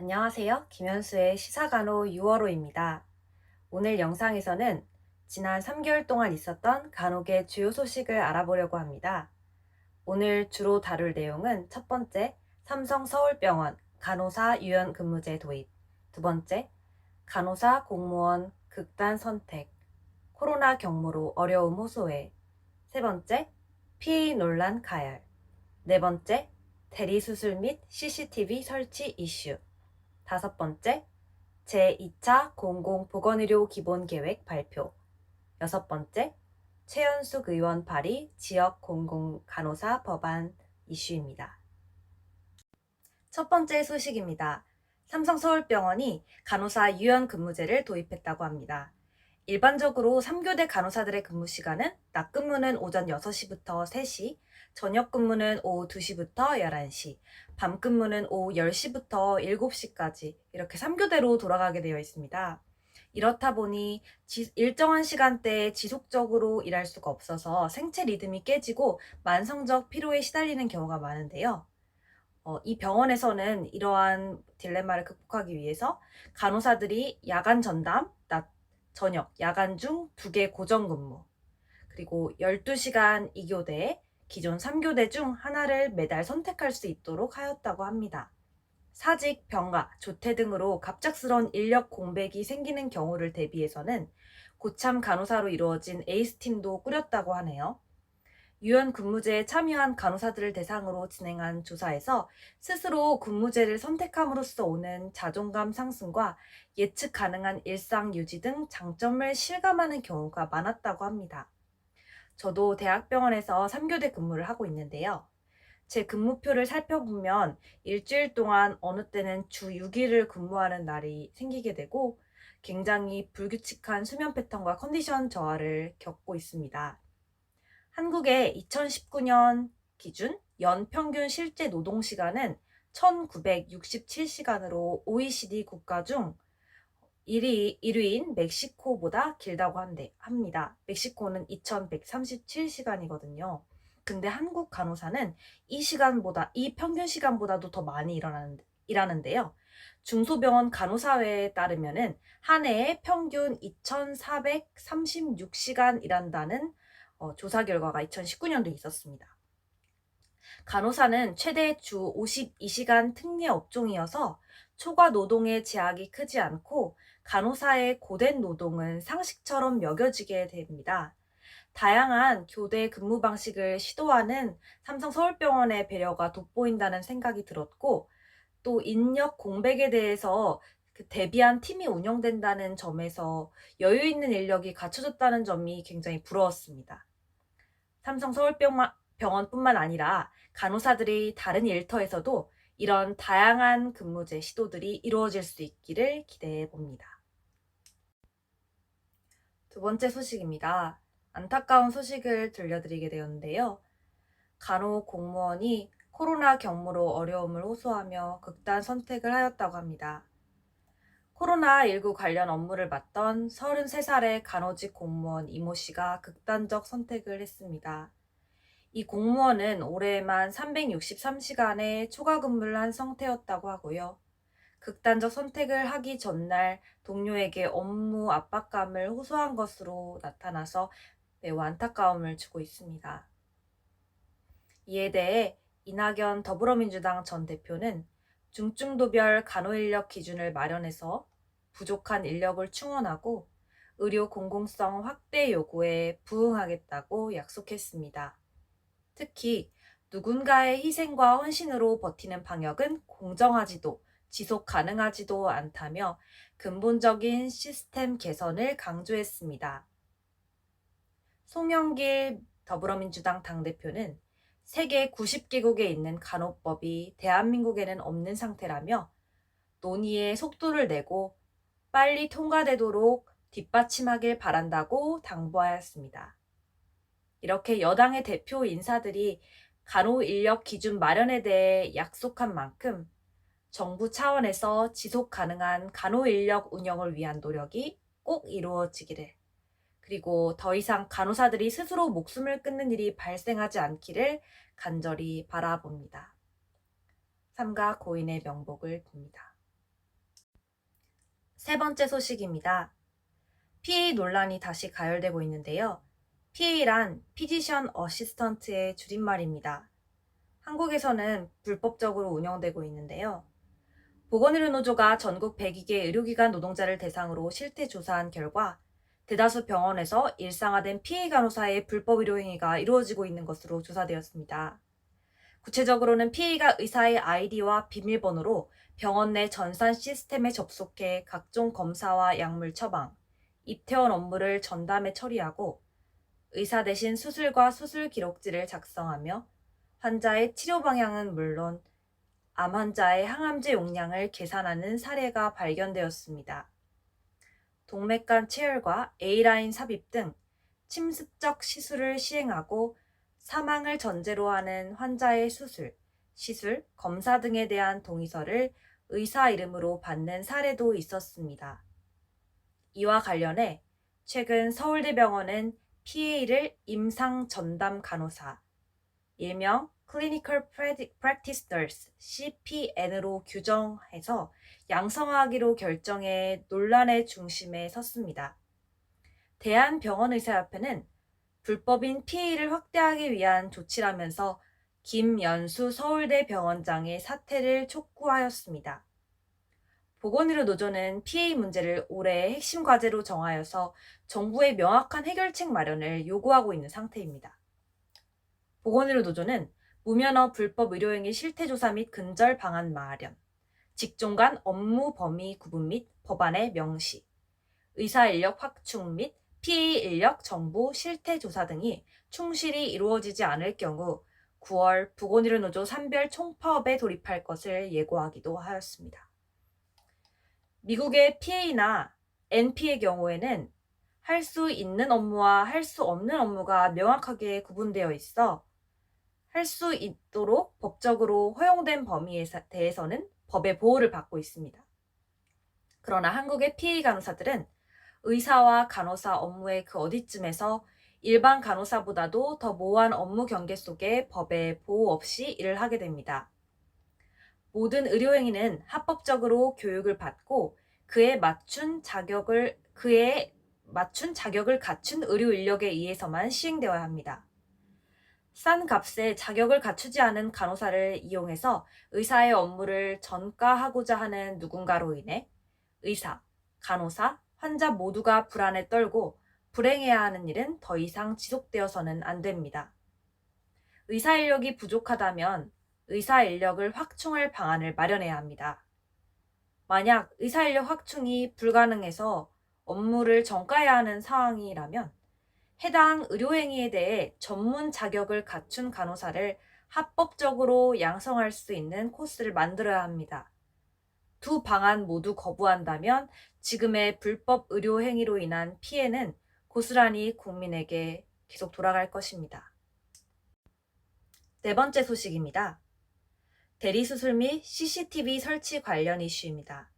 안녕하세요. 김현수의 시사간호 6월호입니다. 오늘 영상에서는 지난 3개월 동안 있었던 간혹의 주요 소식을 알아보려고 합니다. 오늘 주로 다룰 내용은 첫 번째, 삼성서울병원 간호사 유연 근무제 도입, 두 번째, 간호사 공무원 극단 선택, 코로나 경무로 어려움 호소해, 세 번째, PA 논란 가열, 네 번째, 대리수술 및 CCTV 설치 이슈, 다섯 번째, 제2차 공공보건의료 기본계획 발표. 여섯 번째, 최연숙 의원 발의 지역 공공간호사 법안 이슈입니다. 첫 번째 소식입니다. 삼성서울병원이 간호사 유연 근무제를 도입했다고 합니다. 일반적으로 3교대 간호사들의 근무 시간은 낮 근무는 오전 6시부터 3시, 저녁 근무는 오후 2시부터 11시, 밤 근무는 오후 10시부터 7시까지 이렇게 3교대로 돌아가게 되어 있습니다. 이렇다 보니 일정한 시간대에 지속적으로 일할 수가 없어서 생체 리듬이 깨지고 만성적 피로에 시달리는 경우가 많은데요. 이 병원에서는 이러한 딜레마를 극복하기 위해서 간호사들이 야간 전담, 낮, 저녁, 야간 중 2개 고정 근무, 그리고 12시간 2교대, 기존 3교대 중 하나를 매달 선택할 수 있도록 하였다고 합니다. 사직, 병가, 조퇴 등으로 갑작스러운 인력 공백이 생기는 경우를 대비해서는 고참 간호사로 이루어진 에이스팀도 꾸렸다고 하네요. 유연 근무제에 참여한 간호사들을 대상으로 진행한 조사에서 스스로 근무제를 선택함으로써 오는 자존감 상승과 예측 가능한 일상 유지 등 장점을 실감하는 경우가 많았다고 합니다. 저도 대학병원에서 3교대 근무를 하고 있는데요. 제 근무표를 살펴보면 일주일 동안 어느 때는 주 6일을 근무하는 날이 생기게 되고 굉장히 불규칙한 수면 패턴과 컨디션 저하를 겪고 있습니다. 한국의 2019년 기준 연평균 실제 노동시간은 1967시간으로 OECD 국가 중 1위인 멕시코보다 길다고 합니다. 멕시코는 2137시간이거든요. 근데 한국 간호사는 이 평균 시간보다도 더 많이 일하는데요. 중소병원 간호사회에 따르면은 한 해에 평균 2436시간 일한다는 조사 결과가 2019년도에 있었습니다. 간호사는 최대 주 52시간 특례 업종이어서 초과 노동의 제약이 크지 않고 간호사의 고된 노동은 상식처럼 여겨지게 됩니다. 다양한 교대 근무 방식을 시도하는 삼성서울병원의 배려가 돋보인다는 생각이 들었고, 또 인력 공백에 대해서 대비한 팀이 운영된다는 점에서 여유 있는 인력이 갖춰졌다는 점이 굉장히 부러웠습니다. 삼성서울병원뿐만 아니라 간호사들이 다른 일터에서도 이런 다양한 근무제 시도들이 이루어질 수 있기를 기대해 봅니다. 두 번째 소식입니다. 안타까운 소식을 들려드리게 되었는데요. 간호 공무원이 코로나 경무로 어려움을 호소하며 극단 선택을 하였다고 합니다. 코로나19 관련 업무를 맡던 33살의 간호직 공무원 이모 씨가 극단적 선택을 했습니다. 이 공무원은 올해만 363시간의 초과 근무를 한 상태였다고 하고요. 극단적 선택을 하기 전날 동료에게 업무 압박감을 호소한 것으로 나타나서 매우 안타까움을 주고 있습니다. 이에 대해 이낙연 더불어민주당 전 대표는 중증도별 간호인력 기준을 마련해서 부족한 인력을 충원하고 의료 공공성 확대 요구에 부응하겠다고 약속했습니다. 특히 누군가의 희생과 헌신으로 버티는 방역은 공정하지도 지속 가능하지도 않다며 근본적인 시스템 개선을 강조했습니다. 송영길 더불어민주당 당대표는 세계 90개국에 있는 간호법이 대한민국에는 없는 상태라며 논의에 속도를 내고 빨리 통과되도록 뒷받침하길 바란다고 당부하였습니다. 이렇게 여당의 대표 인사들이 간호 인력 기준 마련에 대해 약속한 만큼 정부 차원에서 지속 가능한 간호 인력 운영을 위한 노력이 꼭 이루어지기를, 그리고 더 이상 간호사들이 스스로 목숨을 끊는 일이 발생하지 않기를 간절히 바라봅니다. 삼가 고인의 명복을 빕니다. 세 번째 소식입니다. PA 논란이 다시 가열되고 있는데요. PA란 Physician Assistant의 줄임말입니다. 한국에서는 불법적으로 운영되고 있는데요. 보건의료노조가 전국 102개 의료기관 노동자를 대상으로 실태 조사한 결과 대다수 병원에서 일상화된 PA 간호사의 불법 의료 행위가 이루어지고 있는 것으로 조사되었습니다. 구체적으로는 PA가 의사의 아이디와 비밀번호로 병원 내 전산 시스템에 접속해 각종 검사와 약물 처방, 입퇴원 업무를 전담에 처리하고 의사 대신 수술과 수술 기록지를 작성하며 환자의 치료 방향은 물론 암 환자의 항암제 용량을 계산하는 사례가 발견되었습니다. 동맥간 체열과 A라인 삽입 등 침습적 시술을 시행하고 사망을 전제로 하는 환자의 수술, 시술, 검사 등에 대한 동의서를 의사 이름으로 받는 사례도 있었습니다. 이와 관련해 최근 서울대병원은 PA를 임상 전담 간호사, 일명 Clinical Practice Nurse, CPN으로 규정해서 양성화하기로 결정해 논란의 중심에 섰습니다. 대한병원의사협회는 불법인 PA를 확대하기 위한 조치라면서 김연수 서울대 병원장의 사퇴를 촉구하였습니다. 보건의료노조는 PA 문제를 올해의 핵심 과제로 정하여서 정부의 명확한 해결책 마련을 요구하고 있는 상태입니다. 보건의료노조는 무면허 불법 의료행위 실태조사 및 근절 방안 마련, 직종 간 업무 범위 구분 및 법안의 명시, 의사 인력 확충 및 PA 인력 정보 실태조사 등이 충실히 이루어지지 않을 경우 9월 보건의료노조 산별 총파업에 돌입할 것을 예고하기도 하였습니다. 미국의 PA나 NP의 경우에는 할 수 있는 업무와 할 수 없는 업무가 명확하게 구분되어 있어 할 수 있도록 법적으로 허용된 범위에 대해서는 법의 보호를 받고 있습니다. 그러나 한국의 PA 간호사들은 의사와 간호사 업무의 그 어디쯤에서 일반 간호사보다도 더 모호한 업무 경계 속에 법의 보호 없이 일을 하게 됩니다. 모든 의료행위는 합법적으로 교육을 받고 그에 맞춘 자격을 갖춘 의료 인력에 의해서만 시행되어야 합니다. 싼 값에 자격을 갖추지 않은 간호사를 이용해서 의사의 업무를 전가하고자 하는 누군가로 인해 의사, 간호사, 환자 모두가 불안에 떨고 불행해야 하는 일은 더 이상 지속되어서는 안 됩니다. 의사 인력이 부족하다면 의사 인력을 확충할 방안을 마련해야 합니다. 만약 의사 인력 확충이 불가능해서 업무를 전가해야 하는 상황이라면 해당 의료행위에 대해 전문 자격을 갖춘 간호사를 합법적으로 양성할 수 있는 코스를 만들어야 합니다. 두 방안 모두 거부한다면 지금의 불법 의료행위로 인한 피해는 고스란히 국민에게 계속 돌아갈 것입니다. 네 번째 소식입니다. 대리수술 및 CCTV 설치 관련 이슈입니다.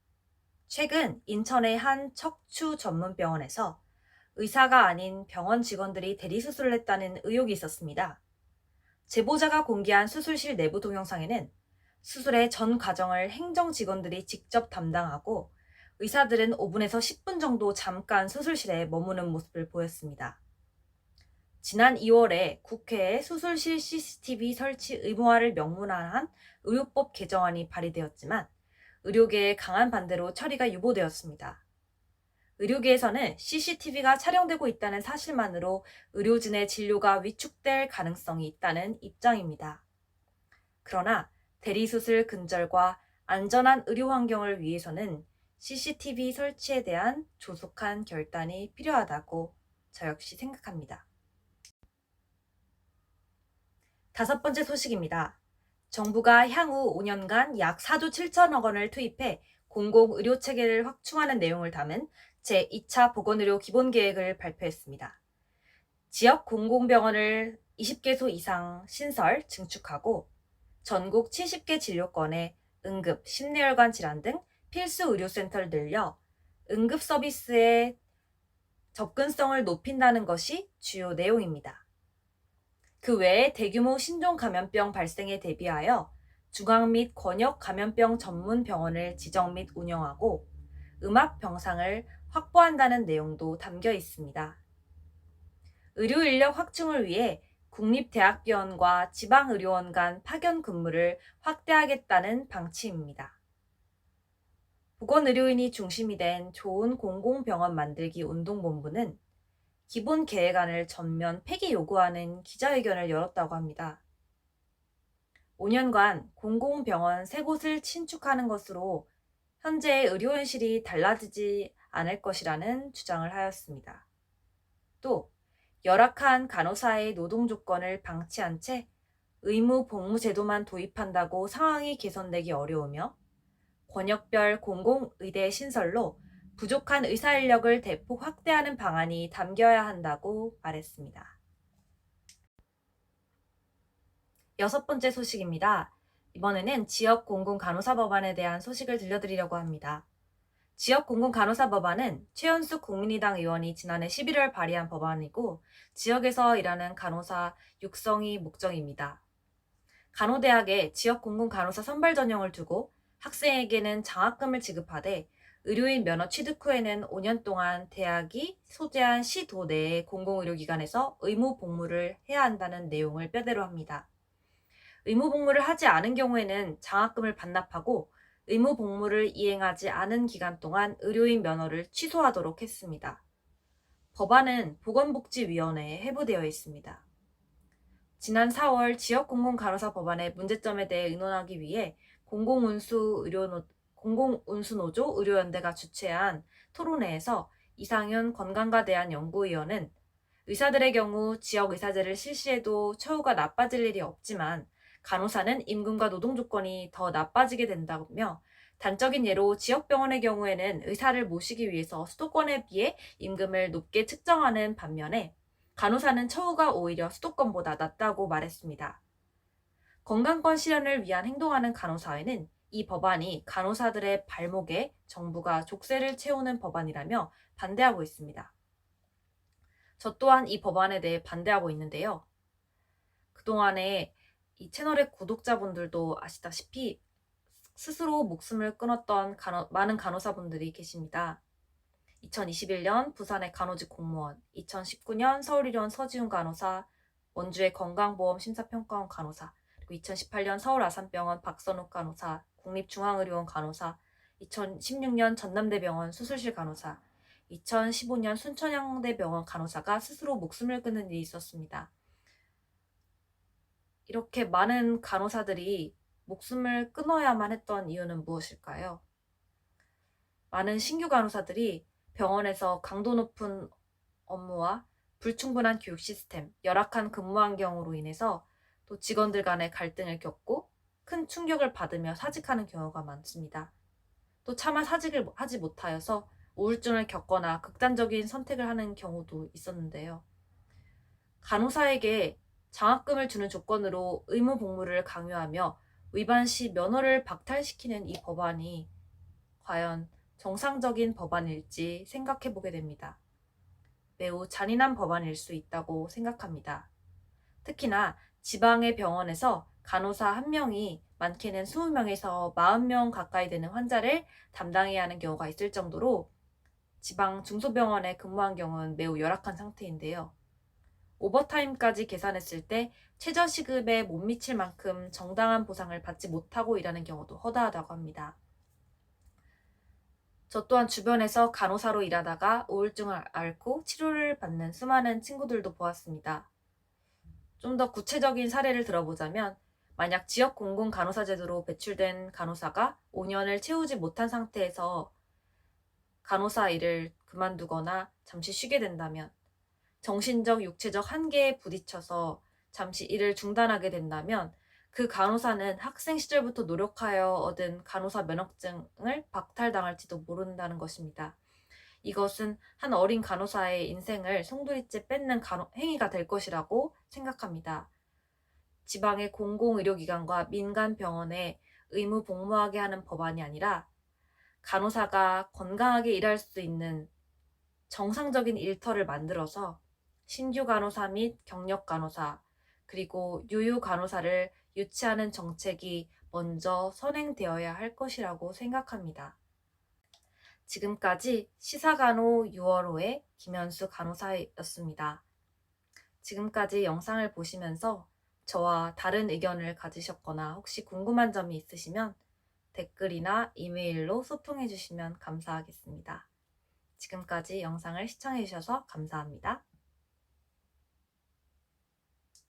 최근 인천의 한 척추 전문병원에서 의사가 아닌 병원 직원들이 대리수술을 했다는 의혹이 있었습니다. 제보자가 공개한 수술실 내부 동영상에는 수술의 전 과정을 행정 직원들이 직접 담당하고 의사들은 5분에서 10분 정도 잠깐 수술실에 머무는 모습을 보였습니다. 지난 2월에 국회에 수술실 CCTV 설치 의무화를 명문화한 의료법 개정안이 발의되었지만 의료계의 강한 반대로 처리가 유보되었습니다. 의료계에서는 CCTV가 촬영되고 있다는 사실만으로 의료진의 진료가 위축될 가능성이 있다는 입장입니다. 그러나 대리수술 근절과 안전한 의료 환경을 위해서는 CCTV 설치에 대한 조속한 결단이 필요하다고 저 역시 생각합니다. 다섯 번째 소식입니다. 정부가 향후 5년간 약 4조 7천억 원을 투입해 공공의료체계를 확충하는 내용을 담은 제2차 보건의료 기본계획을 발표했습니다. 지역 공공병원을 20개소 이상 신설, 증축하고 전국 70개 진료권에 응급, 심내혈관 질환 등 필수 의료센터를 늘려 응급 서비스의 접근성을 높인다는 것이 주요 내용입니다. 그 외에 대규모 신종 감염병 발생에 대비하여 중앙 및 권역 감염병 전문 병원을 지정 및 운영하고 음압 병상을 확보한다는 내용도 담겨 있습니다. 의료 인력 확충을 위해 국립대학병원과 지방의료원 간 파견 근무를 확대하겠다는 방침입니다. 보건의료인이 중심이 된 좋은 공공병원 만들기 운동본부는 기본 계획안을 전면 폐기 요구하는 기자회견을 열었다고 합니다. 5년간 공공병원 3곳을 신축하는 것으로 현재의 의료현실이 달라지지 않을 것이라는 주장을 하였습니다. 또 열악한 간호사의 노동 조건을 방치한 채 의무 복무 제도만 도입한다고 상황이 개선되기 어려우며 권역별 공공의대 신설로 부족한 의사 인력을 대폭 확대하는 방안이 담겨야 한다고 말했습니다. 6번째 소식입니다. 이번에는 지역 공공간호사 법안에 대한 소식을 들려드리려고 합니다. 지역 공공간호사 법안은 최연숙 국민의당 의원이 지난해 11월 발의한 법안이고 지역에서 일하는 간호사 육성이 목적입니다. 간호대학에 지역 공공간호사 선발 전형을 두고 학생에게는 장학금을 지급하되 의료인 면허 취득 후에는 5년 동안 대학이 소재한 시도 내의 공공의료기관에서 의무 복무를 해야 한다는 내용을 뼈대로 합니다. 의무 복무를 하지 않은 경우에는 장학금을 반납하고 의무 복무를 이행하지 않은 기간 동안 의료인 면허를 취소하도록 했습니다. 법안은 보건복지위원회에 회부되어 있습니다. 지난 4월 지역공공간호사 법안의 문제점에 대해 의논하기 위해 공공운수노조 의료연대가 주최한 토론회에서 이상윤 건강과 대한 연구위원은 의사들의 경우 지역의사제를 실시해도 처우가 나빠질 일이 없지만 간호사는 임금과 노동 조건이 더 나빠지게 된다며 단적인 예로 지역병원의 경우에는 의사를 모시기 위해서 수도권에 비해 임금을 높게 측정하는 반면에 간호사는 처우가 오히려 수도권보다 낮다고 말했습니다. 건강권 실현을 위한 행동하는 간호사회는 이 법안이 간호사들의 발목에 정부가 족쇄를 채우는 법안이라며 반대하고 있습니다. 저 또한 이 법안에 대해 반대하고 있는데요. 그동안에 이 채널의 구독자분들도 아시다시피 스스로 목숨을 끊었던 많은 간호사분들이 계십니다. 2021년 부산의 간호직 공무원, 2019년 서울의료원 서지훈 간호사, 원주의 건강보험심사평가원 간호사, 그리고 2018년 서울 아산병원 박선욱 간호사, 국립중앙의료원 간호사, 2016년 전남대병원 수술실 간호사, 2015년 순천향대병원 간호사가 스스로 목숨을 끊는 일이 있었습니다. 이렇게 많은 간호사들이 목숨을 끊어야만 했던 이유는 무엇일까요? 많은 신규 간호사들이 병원에서 강도 높은 업무와 불충분한 교육 시스템, 열악한 근무 환경으로 인해서 또 직원들 간의 갈등을 겪고 큰 충격을 받으며 사직하는 경우가 많습니다. 또 차마 사직을 하지 못하여서 우울증을 겪거나 극단적인 선택을 하는 경우도 있었는데요. 간호사에게 장학금을 주는 조건으로 의무 복무를 강요하며 위반 시 면허를 박탈시키는 이 법안이 과연 정상적인 법안일지 생각해 보게 됩니다. 매우 잔인한 법안일 수 있다고 생각합니다. 특히나 지방의 병원에서 간호사 1명이 많게는 20명에서 40명 가까이 되는 환자를 담당해야 하는 경우가 있을 정도로 지방 중소병원에 근무한 경우는 매우 열악한 상태인데요. 오버타임까지 계산했을 때 최저시급에 못 미칠 만큼 정당한 보상을 받지 못하고 일하는 경우도 허다하다고 합니다. 저 또한 주변에서 간호사로 일하다가 우울증을 앓고 치료를 받는 수많은 친구들도 보았습니다. 좀 더 구체적인 사례를 들어보자면 만약 지역 공공 간호사 제도로 배출된 간호사가 5년을 채우지 못한 상태에서 간호사 일을 그만두거나 잠시 쉬게 된다면 정신적, 육체적 한계에 부딪혀서 잠시 일을 중단하게 된다면 그 간호사는 학생 시절부터 노력하여 얻은 간호사 면허증을 박탈당할지도 모른다는 것입니다. 이것은 한 어린 간호사의 인생을 송두리째 뺏는 행위가 될 것이라고 생각합니다. 지방의 공공의료기관과 민간병원에 의무 복무하게 하는 법안이 아니라 간호사가 건강하게 일할 수 있는 정상적인 일터를 만들어서 신규 간호사 및 경력 간호사, 그리고 유유 간호사를 유치하는 정책이 먼저 선행되어야 할 것이라고 생각합니다. 지금까지 시사간호 6월호의 김현수 간호사였습니다. 지금까지 영상을 보시면서 저와 다른 의견을 가지셨거나 혹시 궁금한 점이 있으시면 댓글이나 이메일로 소통해 주시면 감사하겠습니다. 지금까지 영상을 시청해 주셔서 감사합니다.